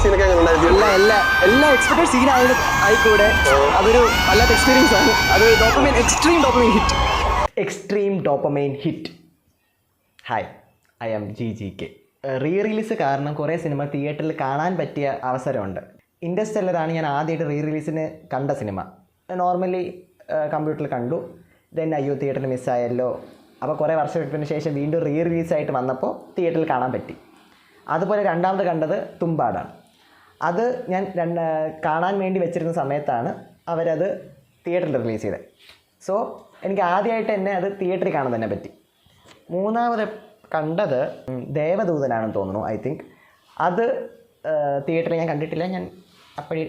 സീനൊക്കെ എല്ലാ expected scene ആയിക്കൂടെ അതൊരു വല്ലാത്ത എക്സ്പീരിയൻസ് ആണ്. അത് dopamine extreme dopamine hit. Hi, I am GGK. Release കാരണം കുറേ സിനിമ തിയേറ്ററിൽ കാണാൻ പറ്റിയ അവസരമുണ്ട്. ഇൻ്റർസ്റ്റെല്ലറാണ് ഞാൻ ആദ്യമായിട്ട് റിലീസിന് കണ്ട സിനിമ. നോർമലി കമ്പ്യൂട്ടറിൽ കണ്ടു. ദെൻ അയ്യോ തിയേറ്ററിൽ മിസ്സായല്ലോ. അപ്പോൾ കുറേ വർഷത്തിന് ശേഷം വീണ്ടും റിലീസായിട്ട് വന്നപ്പോൾ തിയേറ്ററിൽ കാണാൻ പറ്റി. അതുപോലെ രണ്ടാമത് കണ്ടത് തുമ്പാടാണ്. അത് ഞാൻ കാണാൻ വേണ്ടി വെച്ചിരുന്ന സമയത്താണ് അവരത് തിയേറ്ററിൽ റിലീസ് ചെയ്തത്. സോ എനിക്ക് ആദ്യമായിട്ട് തന്നെ അത് തിയേറ്ററിൽ കാണാൻ തന്നെ പറ്റി. മൂന്നാമത് കണ്ടത് ദേവദൂതനാണെന്ന് തോന്നുന്നു, ഐ തിങ്ക്. അത് തിയേറ്ററിൽ ഞാൻ കണ്ടിട്ടില്ല. ഞാൻ അപ്പോഴേ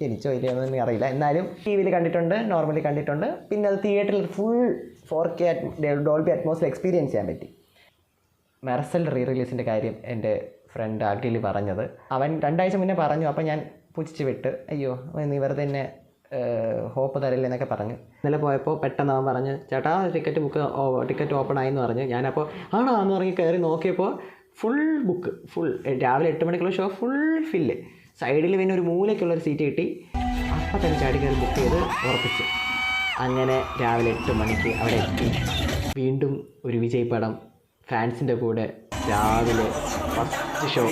ജനിച്ചോ ഇല്ലയോ എന്ന് അറിയില്ല. എന്നാലും ടി വിയിൽ കണ്ടിട്ടുണ്ട്, നോർമലി കണ്ടിട്ടുണ്ട്. പിന്നെ അത് തിയേറ്ററിൽ ഫുൾ 4K ഡോൾബി അറ്റ്മോസിൽ എക്സ്പീരിയൻസ് ചെയ്യാൻ പറ്റി. മെർസൽ റിലീസിൻ്റെ കാര്യം എൻ്റെ ഫ്രണ്ട് അഖിൽ പറഞ്ഞത് അവൻ 2 ആഴ്ച മുന്നേ പറഞ്ഞു. അപ്പോൾ ഞാൻ പുച്ഛിച്ച് വിട്ട്, അയ്യോ നീ വെറുതെ തന്നെ ഹോപ്പ് തരില്ല എന്നൊക്കെ പറഞ്ഞു. ഇന്നലെ പോയപ്പോൾ പെട്ടെന്ന് അവൻ പറഞ്ഞ്, ചേട്ടാ ടിക്കറ്റ് ഓപ്പൺ ആയി എന്ന് പറഞ്ഞ്. ഞാനപ്പോൾ ആണോ എന്ന് പറഞ്ഞ് കയറി നോക്കിയപ്പോൾ ഫുൾ ബുക്ക്, ഫുൾ. രാവിലെ 8 മണിക്കുള്ള ഷോ ഫുൾ ഫില്ല്. സൈഡിൽ പിന്നെ ഒരു മൂലയ്ക്കുള്ളൊരു സീറ്റ് കിട്ടി. അപ്പം തന്നെ ചാടി കയറി ബുക്ക് ചെയ്ത് ഉറപ്പിച്ചു. അങ്ങനെ രാവിലെ 8 മണിക്ക് അവിടെ എത്തി. വീണ്ടും ഒരു വിജയ് പടം ഫാൻസിൻ്റെ കൂടെ രാവിലെ ഫസ്റ്റ് ഷോ.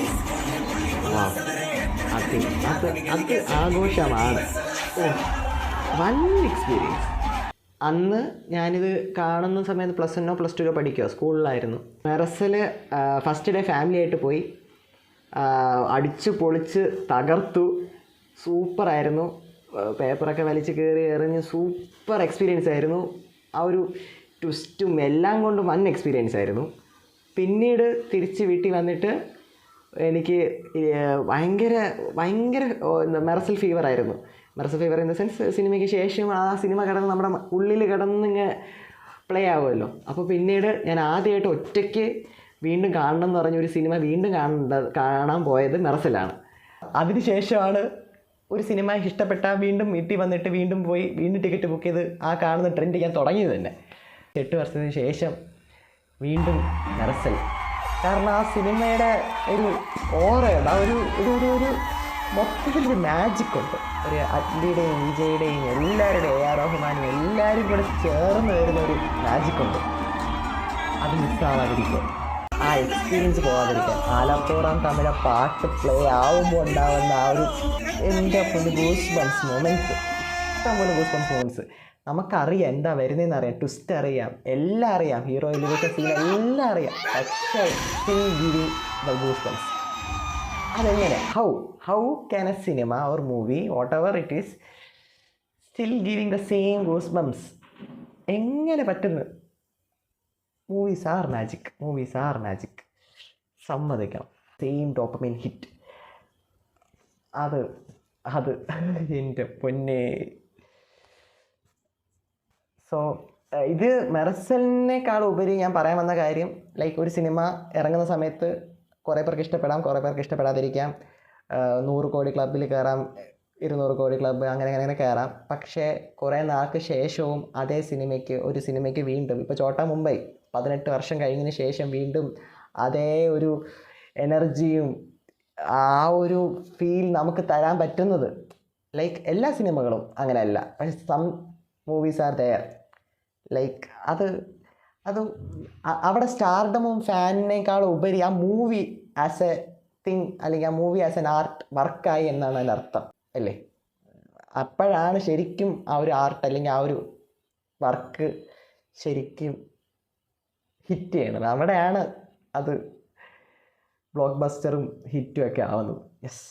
അത് ആഘോഷമാണ്. One experience. അന്ന് ഞാനിത് കാണുന്ന സമയത്ത് +1 +2 പഠിക്കുക, സ്കൂളിലായിരുന്നു. മെർസൽ ഫസ്റ്റ് ഡേ ഫാമിലി ആയിട്ട് പോയി. അടിച്ച് പൊളിച്ച് തകർത്തു. സൂപ്പറായിരുന്നു. പേപ്പറൊക്കെ വലിച്ച് കയറി എറിഞ്ഞ് സൂപ്പർ എക്സ്പീരിയൻസ് ആയിരുന്നു. ആ ഒരു ട്വിസ്റ്റും എല്ലാം കൊണ്ടും വൻ എക്സ്പീരിയൻസ് ആയിരുന്നു. പിന്നീട് തിരിച്ച് വീട്ടിൽ വന്നിട്ട് എനിക്ക് ഭയങ്കര മെർസൽ ഫീവർ ആയിരുന്നു. Mersal fever in the sense സിനിമയ്ക്ക് ശേഷം ആ സിനിമ കിടന്ന് നമ്മുടെ ഉള്ളിൽ കിടന്നിങ്ങ് പ്ലേ ആവുമല്ലോ. അപ്പോൾ പിന്നീട് ഞാൻ ആദ്യമായിട്ട് ഒറ്റയ്ക്ക് വീണ്ടും കാണണം എന്ന് പറഞ്ഞൊരു സിനിമ വീണ്ടും കാണാൻ പോയത് മെർസലാണ്. അതിനുശേഷമാണ് ഒരു സിനിമ ഇഷ്ടപ്പെട്ട വീണ്ടും വീട്ടിൽ വന്നിട്ട് വീണ്ടും പോയി വീണ്ടും ടിക്കറ്റ് ബുക്ക് ചെയ്ത് ആ കാണുന്ന ട്രെൻഡ് ഞാൻ തുടങ്ങിയത് തന്നെ. 8 വർഷത്തിന് ശേഷം വീണ്ടും മെർസൽ. കാരണം ആ സിനിമയുടെ ഒരു ഓറയുണ്ട്, ആ ഒരു മൊത്തത്തിലൊരു മാജിക്കുണ്ട്. ഒരു അറ്റ്ലിയുടെയും വിജയുടെയും എല്ലാവരുടെയും AR റഹ്മാനും എല്ലാവരും കൂടെ ചേർന്ന് വരുന്ന ഒരു മാജിക്കുണ്ട്. അത് മിസ്സാവാതിരിക്കുക, ആ എക്സ്പീരിയൻസ് പോകാതിരിക്കാൻ. ആലത്തോറാം തമിഴ പാട്ട് പ്ലേ ആവുമ്പോൾ ഉണ്ടാകുന്ന ആ ഒരു എൻ്റെ ഗൂസ് ബംസ് മൊമെൻറ്റ്സ്, ഇഷ്ടംപോലെ ഗൂസ് ബംസ് മൊമെൻറ്റ്സ്. നമുക്കറിയാം എന്താ വരുന്നതെന്ന് അറിയാം, ട്വിസ്റ്റ് അറിയാം, എല്ലാം അറിയാം, ഹീറോ ഇലിവത്തെ സീൻ എല്ലാം അറിയാം. പക്ഷേ still giving the goose bumps. അതെങ്ങനെ? How can a cinema or movie whatever it is still giving the same goose bumps? എങ്ങനെ പറ്റുന്നു? Movies are magic. സമ്മതിക്കണം. Same dopamine hit. അത് എൻ്റെ പൊന്നേ. സോ ഇത് മെർസലിനേക്കാൾ ഉപരി ഞാൻ പറയാൻ വന്ന കാര്യം, ലൈക്ക് ഒരു സിനിമ ഇറങ്ങുന്ന സമയത്ത് കുറേ പേർക്ക് ഇഷ്ടപ്പെടാം, കുറേ പേർക്ക് ഇഷ്ടപ്പെടാതിരിക്കാം. 100 കോടി ക്ലബ്ബിൽ കയറാം, 200 കോടി ക്ലബ്ബ്, അങ്ങനെ കയറാം. പക്ഷേ കുറേ നാൾക്ക് ശേഷവും അതേ ഒരു സിനിമയ്ക്ക് വീണ്ടും, ഇപ്പോൾ ചോട്ടാ മുംബൈ 18 വർഷം കഴിഞ്ഞതിന് ശേഷം വീണ്ടും അതേ ഒരു എനർജിയും ആ ഒരു ഫീൽ നമുക്ക് തരാൻ പറ്റുന്നത്, ലൈക്ക് എല്ലാ സിനിമകളും അങ്ങനെയല്ല, പക്ഷെ some movies are there. Like അത് അവിടെ സ്റ്റാർഡമും ഫാനിനേക്കാളും ഉപരി ആ മൂവി ആസ് എ തിങ്, അല്ലെങ്കിൽ ആ മൂവി ആസ് എൻ ആർട്ട് വർക്കായി എന്നാണ് അതിൻ്റെ അർത്ഥം, അല്ലേ? അപ്പോഴാണ് ശരിക്കും ആ ഒരു ആർട്ട് അല്ലെങ്കിൽ ആ ഒരു വർക്ക് ശരിക്കും ഹിറ്റ് ചെയ്യണത്. അവിടെയാണ് അത് ബ്ലോക്ക് ബസ്റ്ററും ഹിറ്റും ഒക്കെ ആവുന്നത്. യെസ്.